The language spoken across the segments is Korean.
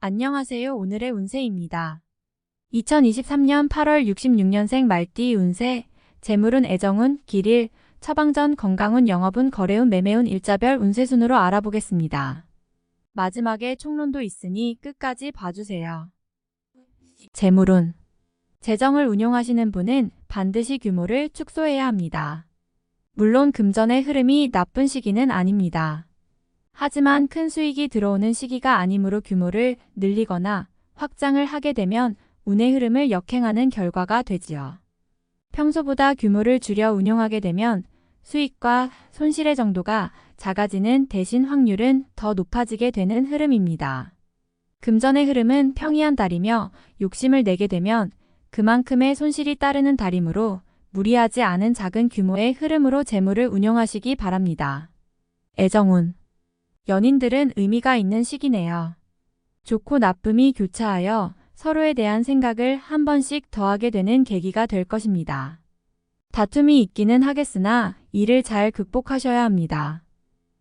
안녕하세요. 오늘의 운세입니다. 2023년 8월 66년생 말띠 운세, 재물운, 애정운, 길일, 처방전, 건강운, 영업운, 거래운, 매매운, 일자별 운세 순으로 알아보겠습니다. 마지막에 총론도 있으니 끝까지 봐주세요. 재물운. 재정을 운용하시는 분은 반드시 규모를 축소해야 합니다. 물론 금전의 흐름이 나쁜 시기는 아닙니다. 하지만 큰 수익이 들어오는 시기가 아니므로 규모를 늘리거나 확장을 하게 되면 운의 흐름을 역행하는 결과가 되지요. 평소보다 규모를 줄여 운용하게 되면 수익과 손실의 정도가 작아지는 대신 확률은 더 높아지게 되는 흐름입니다. 금전의 흐름은 평이한 달이며 욕심을 내게 되면 그만큼의 손실이 따르는 달이므로 무리하지 않은 작은 규모의 흐름으로 재물을 운용하시기 바랍니다. 애정운. 연인들은 의미가 있는 시기네요. 좋고 나쁨이 교차하여 서로에 대한 생각을 한 번씩 더하게 되는 계기가 될 것입니다. 다툼이 있기는 하겠으나 이를 잘 극복하셔야 합니다.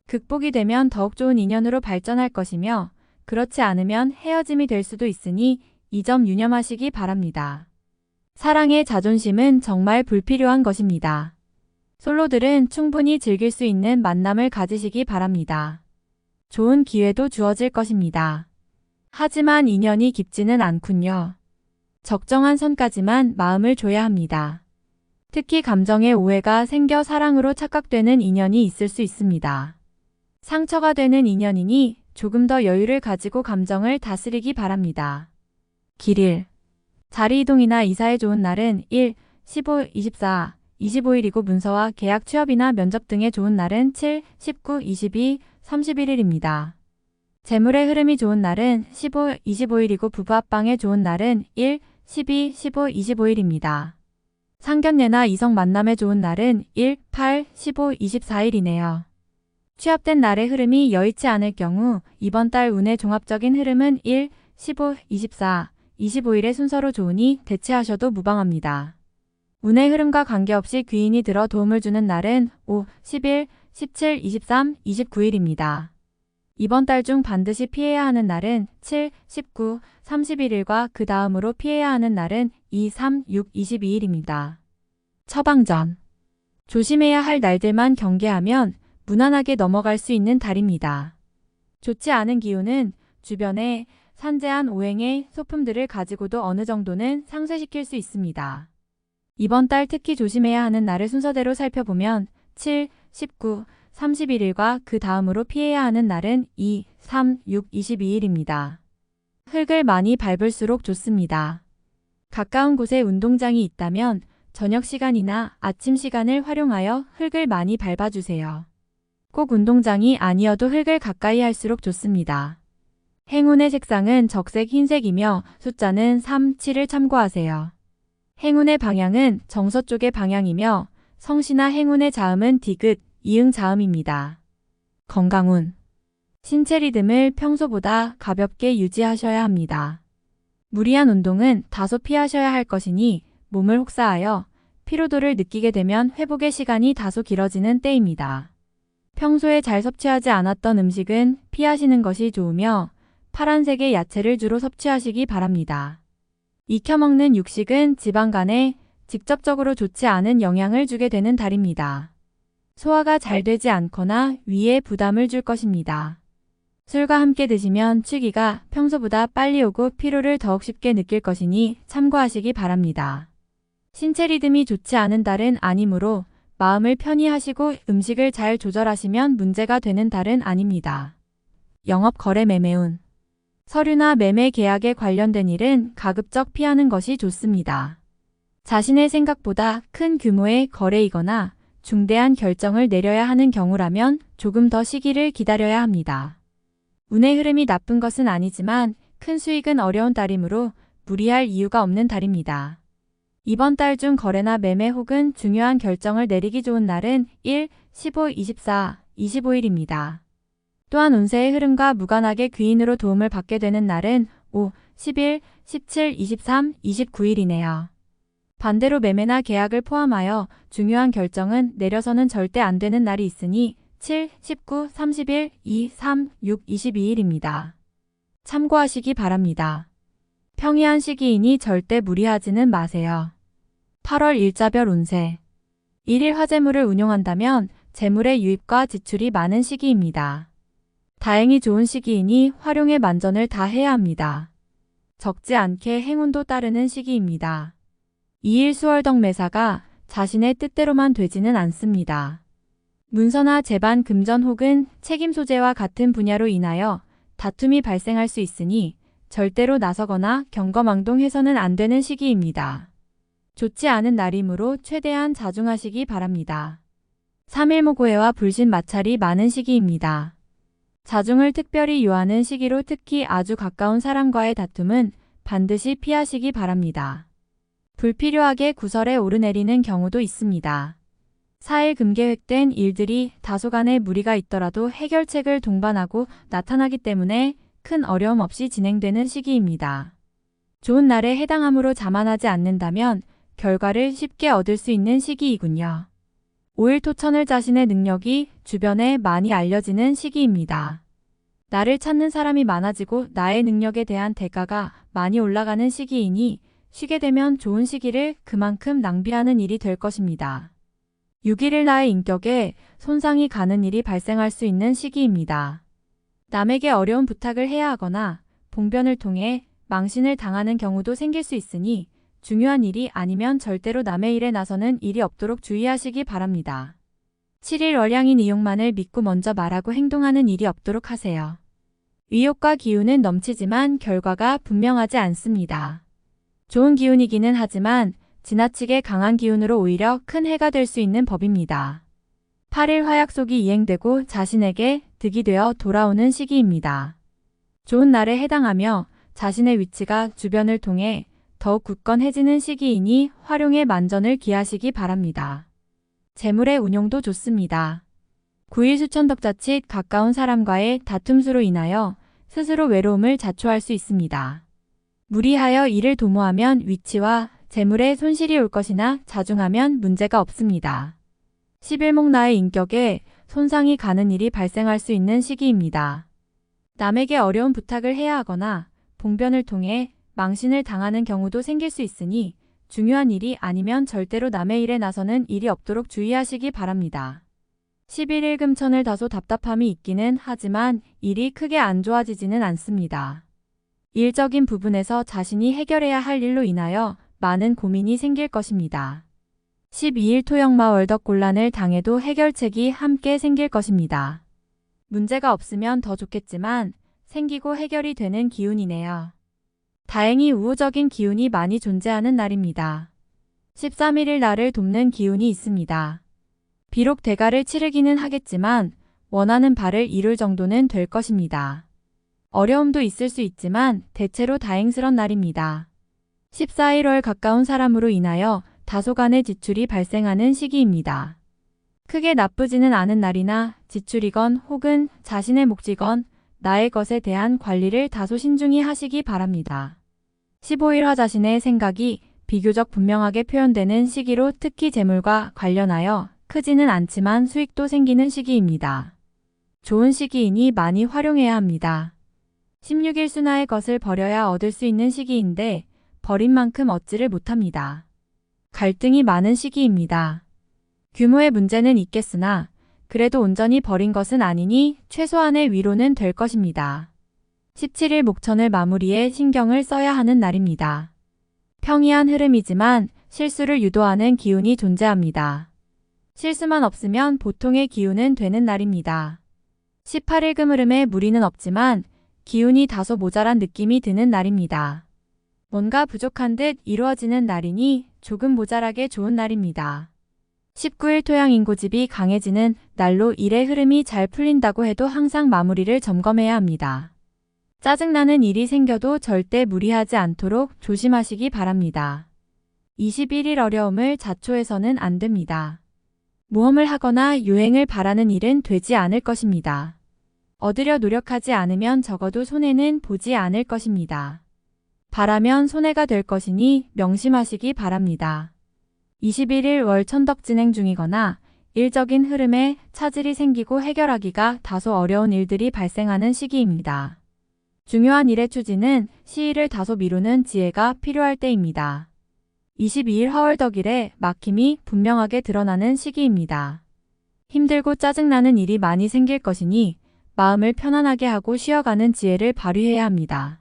극복이 되면 더욱 좋은 인연으로 발전할 것이며 그렇지 않으면 헤어짐이 될 수도 있으니 이 점 유념하시기 바랍니다. 사랑의 자존심은 정말 불필요한 것입니다. 솔로들은 충분히 즐길 수 있는 만남을 가지시기 바랍니다. 좋은 기회도 주어질 것입니다. 하지만 인연이 깊지는 않군요. 적정한 선까지만 마음을 줘야 합니다. 특히 감정의 오해가 생겨 사랑으로 착각되는 인연이 있을 수 있습니다. 상처가 되는 인연이니 조금 더 여유를 가지고 감정을 다스리기 바랍니다. 길일. 자리 이동이나 이사에 좋은 날은 1, 15, 24, 25일이고 문서와 계약, 취업이나 면접 등에 좋은 날은 7, 19, 22, 31일입니다. 재물의 흐름이 좋은 날은 15, 25일이고 부부 합방에 좋은 날은 1, 12, 15, 25일입니다. 상견례나 이성 만남에 좋은 날은 1, 8, 15, 24일이네요. 취업된 날의 흐름이 여의치 않을 경우 이번 달 운의 종합적인 흐름은 1, 15, 24, 25일의 순서로 좋으니 대체하셔도 무방합니다. 운의 흐름과 관계없이 귀인이 들어 도움을 주는 날은 5, 11, 17, 23, 29일입니다. 이번 달 중 반드시 피해야 하는 날은 7, 19, 31일과 그 다음으로 피해야 하는 날은 2, 3, 6, 22일입니다. 처방전. 조심해야 할 날들만 경계하면 무난하게 넘어갈 수 있는 달입니다. 좋지 않은 기운은 주변에 산재한 오행의 소품들을 가지고도 어느 정도는 상쇄시킬 수 있습니다. 이번 달 특히 조심해야 하는 날을 순서대로 살펴보면 7, 19, 31일과 그 다음으로 피해야 하는 날은 2, 3, 6, 22일입니다. 흙을 많이 밟을수록 좋습니다. 가까운 곳에 운동장이 있다면 저녁 시간이나 아침 시간을 활용하여 흙을 많이 밟아주세요. 꼭 운동장이 아니어도 흙을 가까이 할수록 좋습니다. 행운의 색상은 적색, 흰색이며 숫자는 3, 7을 참고하세요. 행운의 방향은 정서쪽의 방향이며 성씨나 행운의 자음은 디귿, 이응 자음입니다. 건강운. 신체 리듬을 평소보다 가볍게 유지하셔야 합니다. 무리한 운동은 다소 피하셔야 할 것이니 몸을 혹사하여 피로도를 느끼게 되면 회복의 시간이 다소 길어지는 때입니다. 평소에 잘 섭취하지 않았던 음식은 피하시는 것이 좋으며 파란색의 야채를 주로 섭취하시기 바랍니다. 익혀먹는 육식은 지방간에 직접적으로 좋지 않은 영향을 주게 되는 달입니다. 소화가 잘 되지 않거나 위에 부담을 줄 것입니다. 술과 함께 드시면 취기가 평소보다 빨리 오고 피로를 더욱 쉽게 느낄 것이니 참고하시기 바랍니다. 신체 리듬이 좋지 않은 달은 아니므로 마음을 편히 하시고 음식을 잘 조절하시면 문제가 되는 달은 아닙니다. 영업, 거래, 매매운. 서류나 매매 계약에 관련된 일은 가급적 피하는 것이 좋습니다. 자신의 생각보다 큰 규모의 거래이거나 중대한 결정을 내려야 하는 경우라면 조금 더 시기를 기다려야 합니다. 운의 흐름이 나쁜 것은 아니지만 큰 수익은 어려운 달이므로 무리할 이유가 없는 달입니다. 이번 달 중 거래나 매매 혹은 중요한 결정을 내리기 좋은 날은 1, 15, 24, 25일입니다. 또한 운세의 흐름과 무관하게 귀인으로 도움을 받게 되는 날은 5, 11, 17, 23, 29일이네요. 반대로 매매나 계약을 포함하여 중요한 결정은 내려서는 절대 안 되는 날이 있으니 7, 19, 30일, 2, 3, 6, 22일입니다. 참고하시기 바랍니다. 평이한 시기이니 절대 무리하지는 마세요. 8월 일자별 운세. 1일 화재물을 운용한다면 재물의 유입과 지출이 많은 시기입니다. 다행히 좋은 시기이니 활용에 만전을 다해야 합니다. 적지 않게 행운도 따르는 시기입니다. 2일 수월덕 매사가 자신의 뜻대로만 되지는 않습니다. 문서나 재반 금전 혹은 책임 소재와 같은 분야로 인하여 다툼이 발생할 수 있으니 절대로 나서거나 경거망동해서는 안 되는 시기입니다. 좋지 않은 날이므로 최대한 자중하시기 바랍니다. 3일 모고해와 불신 마찰이 많은 시기입니다. 자중을 특별히 요하는 시기로 특히 아주 가까운 사람과의 다툼은 반드시 피하시기 바랍니다. 불필요하게 구설에 오르내리는 경우도 있습니다. 4일 금 계획된 일들이 다소간의 무리가 있더라도 해결책을 동반하고 나타나기 때문에 큰 어려움 없이 진행되는 시기입니다. 좋은 날에 해당함으로 자만하지 않는다면 결과를 쉽게 얻을 수 있는 시기이군요. 5일 토천을 자신의 능력이 주변에 많이 알려지는 시기입니다. 나를 찾는 사람이 많아지고 나의 능력에 대한 대가가 많이 올라가는 시기이니 쉬게 되면 좋은 시기를 그만큼 낭비하는 일이 될 것입니다. 6일을 나의 인격에 손상이 가는 일이 발생할 수 있는 시기입니다. 남에게 어려운 부탁을 해야 하거나 봉변을 통해 망신을 당하는 경우도 생길 수 있으니 중요한 일이 아니면 절대로 남의 일에 나서는 일이 없도록 주의하시기 바랍니다. 7일 월양인 이용만을 믿고 먼저 말하고 행동하는 일이 없도록 하세요. 의욕과 기운은 넘치지만 결과가 분명하지 않습니다. 좋은 기운이기는 하지만 지나치게 강한 기운으로 오히려 큰 해가 될 수 있는 법입니다. 8일 화약속이 이행되고 자신에게 득이 되어 돌아오는 시기입니다. 좋은 날에 해당하며 자신의 위치가 주변을 통해 더욱 굳건해지는 시기이니 활용에 만전을 기하시기 바랍니다. 재물의 운용도 좋습니다. 9일 수천덕 자칫 가까운 사람과의 다툼수로 인하여 스스로 외로움을 자초할 수 있습니다. 무리하여 일을 도모하면 위치와 재물에 손실이 올 것이나 자중하면 문제가 없습니다. 11목 나의 인격에 손상이 가는 일이 발생할 수 있는 시기입니다. 남에게 어려운 부탁을 해야 하거나 봉변을 통해 망신을 당하는 경우도 생길 수 있으니 중요한 일이 아니면 절대로 남의 일에 나서는 일이 없도록 주의하시기 바랍니다. 11일 금천을 다소 답답함이 있기는 하지만 일이 크게 안 좋아지지는 않습니다. 일적인 부분에서 자신이 해결해야 할 일로 인하여 많은 고민이 생길 것입니다. 12일 토역마 월덕곤란을 당해도 해결책이 함께 생길 것입니다. 문제가 없으면 더 좋겠지만 생기고 해결이 되는 기운이네요. 다행히 우호적인 기운이 많이 존재하는 날입니다. 13일을 나를 돕는 기운이 있습니다. 비록 대가를 치르기는 하겠지만 원하는 바를 이룰 정도는 될 것입니다. 어려움도 있을 수 있지만 대체로 다행스런 날입니다. 14일 월 가까운 사람으로 인하여 다소간의 지출이 발생하는 시기입니다. 크게 나쁘지는 않은 날이나 지출이건 혹은 자신의 몫이건 나의 것에 대한 관리를 다소 신중히 하시기 바랍니다. 15일화 자신의 생각이 비교적 분명하게 표현되는 시기로 특히 재물과 관련하여 크지는 않지만 수익도 생기는 시기입니다. 좋은 시기이니 많이 활용해야 합니다. 16일 순화의 것을 버려야 얻을 수 있는 시기인데 버린 만큼 얻지를 못합니다. 갈등이 많은 시기입니다. 규모의 문제는 있겠으나 그래도 온전히 버린 것은 아니니 최소한의 위로는 될 것입니다. 17일 목천을 마무리해 신경을 써야 하는 날입니다. 평이한 흐름이지만 실수를 유도하는 기운이 존재합니다. 실수만 없으면 보통의 기운은 되는 날입니다. 18일 금흐름에 무리는 없지만 기운이 다소 모자란 느낌이 드는 날입니다. 뭔가 부족한 듯 이루어지는 날이니 조금 모자라게 좋은 날입니다. 19일 토양 인고집이 강해지는 날로 일의 흐름이 잘 풀린다고 해도 항상 마무리를 점검해야 합니다. 짜증나는 일이 생겨도 절대 무리하지 않도록 조심하시기 바랍니다. 21일 어려움을 자초해서는 안 됩니다. 모험을 하거나 요행을 바라는 일은 되지 않을 것입니다. 얻으려 노력하지 않으면 적어도 손해는 보지 않을 것입니다. 바라면 손해가 될 것이니 명심하시기 바랍니다. 21일 월 천덕 진행 중이거나 일적인 흐름에 차질이 생기고 해결하기가 다소 어려운 일들이 발생하는 시기입니다. 중요한 일의 추진은 시일을 다소 미루는 지혜가 필요할 때입니다. 22일 화월덕일에 막힘이 분명하게 드러나는 시기입니다. 힘들고 짜증나는 일이 많이 생길 것이니 마음을 편안하게 하고 쉬어가는 지혜를 발휘해야 합니다.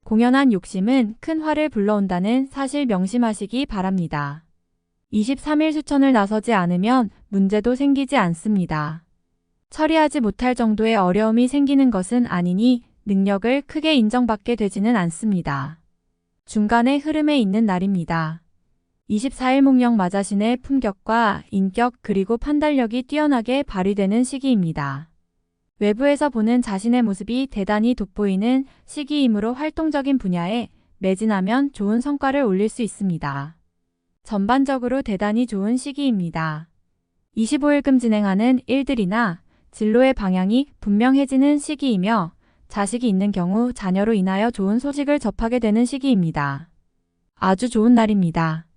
공연한 욕심은 큰 화를 불러온다는 사실 명심하시기 바랍니다. 23일 수천을 나서지 않으면 문제도 생기지 않습니다. 처리하지 못할 정도의 어려움이 생기는 것은 아니니 능력을 크게 인정받게 되지는 않습니다. 중간의 흐름에 있는 날입니다. 24일 목령 마자신의 품격과 인격 그리고 판단력이 뛰어나게 발휘되는 시기입니다. 외부에서 보는 자신의 모습이 대단히 돋보이는 시기이므로 활동적인 분야에 매진하면 좋은 성과를 올릴 수 있습니다. 전반적으로 대단히 좋은 시기입니다. 25일금 진행하는 일들이나 진로의 방향이 분명해지는 시기이며 자식이 있는 경우 자녀로 인하여 좋은 소식을 접하게 되는 시기입니다. 아주 좋은 날입니다.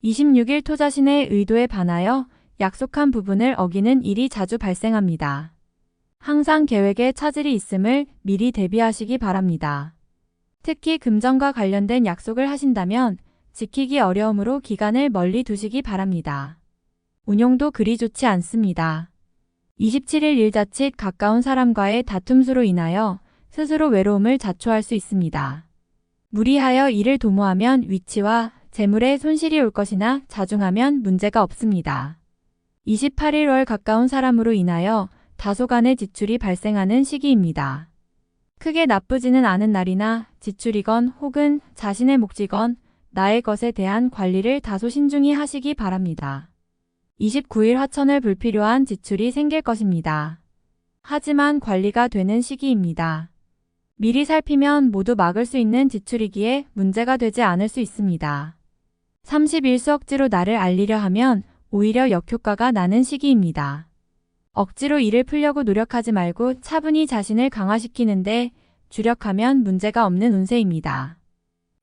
26일 토자신의 의도에 반하여 약속한 부분을 어기는 일이 자주 발생합니다. 항상 계획에 차질이 있음을 미리 대비하시기 바랍니다. 특히 금전과 관련된 약속을 하신다면 지키기 어려우므로 기간을 멀리 두시기 바랍니다. 운용도 그리 좋지 않습니다. 27일 일자칫 가까운 사람과의 다툼수로 인하여 스스로 외로움을 자초할 수 있습니다. 무리하여 일을 도모하면 위치와 재물에 손실이 올 것이나 자중하면 문제가 없습니다. 28일 월 가까운 사람으로 인하여 다소간의 지출이 발생하는 시기입니다. 크게 나쁘지는 않은 날이나 지출이건 혹은 자신의 몫이건 나의 것에 대한 관리를 다소 신중히 하시기 바랍니다. 29일 화천을 불필요한 지출이 생길 것입니다. 하지만 관리가 되는 시기입니다. 미리 살피면 모두 막을 수 있는 지출이기에 문제가 되지 않을 수 있습니다. 31수 억지로 나를 알리려 하면 오히려 역효과가 나는 시기입니다. 억지로 일을 풀려고 노력하지 말고 차분히 자신을 강화시키는데 주력하면 문제가 없는 운세입니다.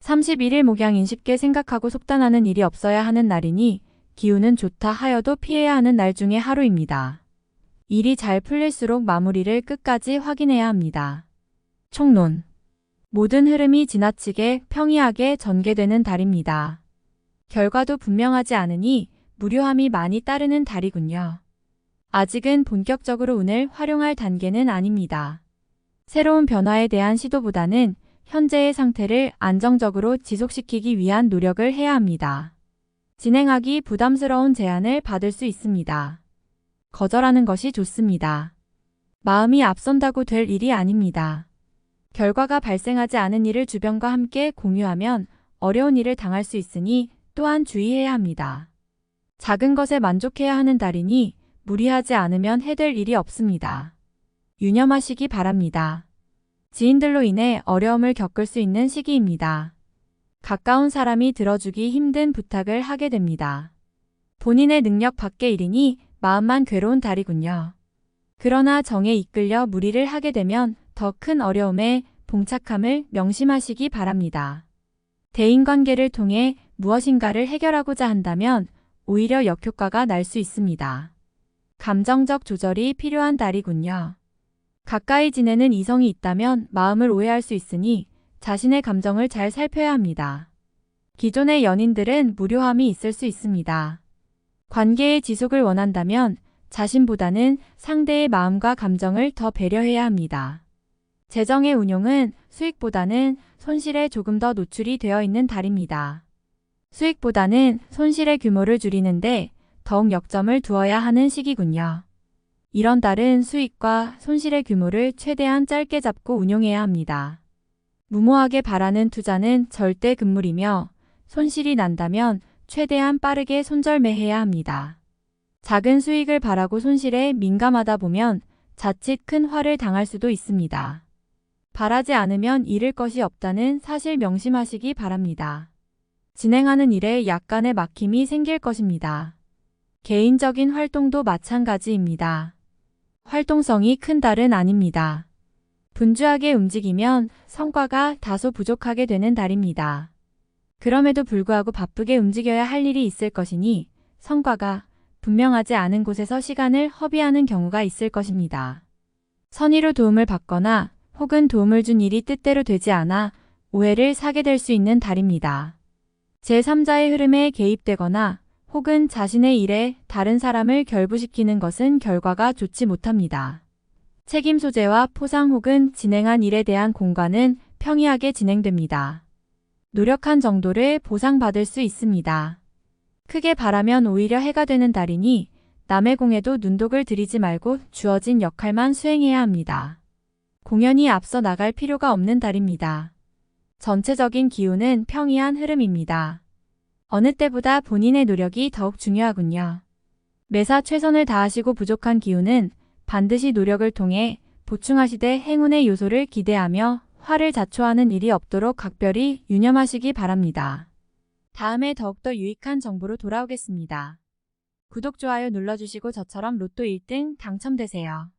31일 목양인 쉽게 생각하고 속단하는 일이 없어야 하는 날이니 기운은 좋다 하여도 피해야 하는 날 중에 하루입니다. 일이 잘 풀릴수록 마무리를 끝까지 확인해야 합니다. 총론. 모든 흐름이 지나치게 평이하게 전개되는 달입니다. 결과도 분명하지 않으니 무료함이 많이 따르는 달이군요. 아직은 본격적으로 운을 활용할 단계는 아닙니다. 새로운 변화에 대한 시도보다는 현재의 상태를 안정적으로 지속시키기 위한 노력을 해야 합니다. 진행하기 부담스러운 제안을 받을 수 있습니다. 거절하는 것이 좋습니다. 마음이 앞선다고 될 일이 아닙니다. 결과가 발생하지 않은 일을 주변과 함께 공유하면 어려운 일을 당할 수 있으니 또한 주의해야 합니다. 작은 것에 만족해야 하는 달이니 무리하지 않으면 해될 일이 없습니다. 유념하시기 바랍니다. 지인들로 인해 어려움을 겪을 수 있는 시기입니다. 가까운 사람이 들어주기 힘든 부탁을 하게 됩니다. 본인의 능력 밖의 일이니 마음만 괴로운 달이군요. 그러나 정에 이끌려 무리를 하게 되면 더 큰 어려움에 봉착함을 명심하시기 바랍니다. 대인관계를 통해 무엇인가를 해결하고자 한다면 오히려 역효과가 날 수 있습니다. 감정적 조절이 필요한 달이군요. 가까이 지내는 이성이 있다면 마음을 오해할 수 있으니 자신의 감정을 잘 살펴야 합니다. 기존의 연인들은 무료함이 있을 수 있습니다. 관계의 지속을 원한다면 자신보다는 상대의 마음과 감정을 더 배려해야 합니다. 재정의 운용은 수익보다는 손실에 조금 더 노출이 되어 있는 달입니다. 수익보다는 손실의 규모를 줄이는데 더욱 역점을 두어야 하는 시기군요. 이런 달은 수익과 손실의 규모를 최대한 짧게 잡고 운용해야 합니다. 무모하게 바라는 투자는 절대 금물이며 손실이 난다면 최대한 빠르게 손절매해야 합니다. 작은 수익을 바라고 손실에 민감하다 보면 자칫 큰 화를 당할 수도 있습니다. 바라지 않으면 잃을 것이 없다는 사실 명심하시기 바랍니다. 진행하는 일에 약간의 막힘이 생길 것입니다. 개인적인 활동도 마찬가지입니다. 활동성이 큰 달은 아닙니다. 분주하게 움직이면 성과가 다소 부족하게 되는 달입니다. 그럼에도 불구하고 바쁘게 움직여야 할 일이 있을 것이니 성과가 분명하지 않은 곳에서 시간을 허비하는 경우가 있을 것입니다. 선의로 도움을 받거나 혹은 도움을 준 일이 뜻대로 되지 않아 오해를 사게 될 수 있는 달입니다. 제3자의 흐름에 개입되거나 혹은 자신의 일에 다른 사람을 결부시키는 것은 결과가 좋지 못합니다. 책임 소재와 포상 혹은 진행한 일에 대한 공과는 평이하게 진행됩니다. 노력한 정도를 보상받을 수 있습니다. 크게 바라면 오히려 해가 되는 달이니 남의 공에도 눈독을 들이지 말고 주어진 역할만 수행해야 합니다. 공연히 앞서 나갈 필요가 없는 달입니다. 전체적인 기운은 평이한 흐름입니다. 어느 때보다 본인의 노력이 더욱 중요하군요. 매사 최선을 다하시고 부족한 기운은 반드시 노력을 통해 보충하시되 행운의 요소를 기대하며 화를 자초하는 일이 없도록 각별히 유념하시기 바랍니다. 다음에 더욱더 유익한 정보로 돌아오겠습니다. 구독, 좋아요 눌러주시고 저처럼 로또 1등 당첨되세요.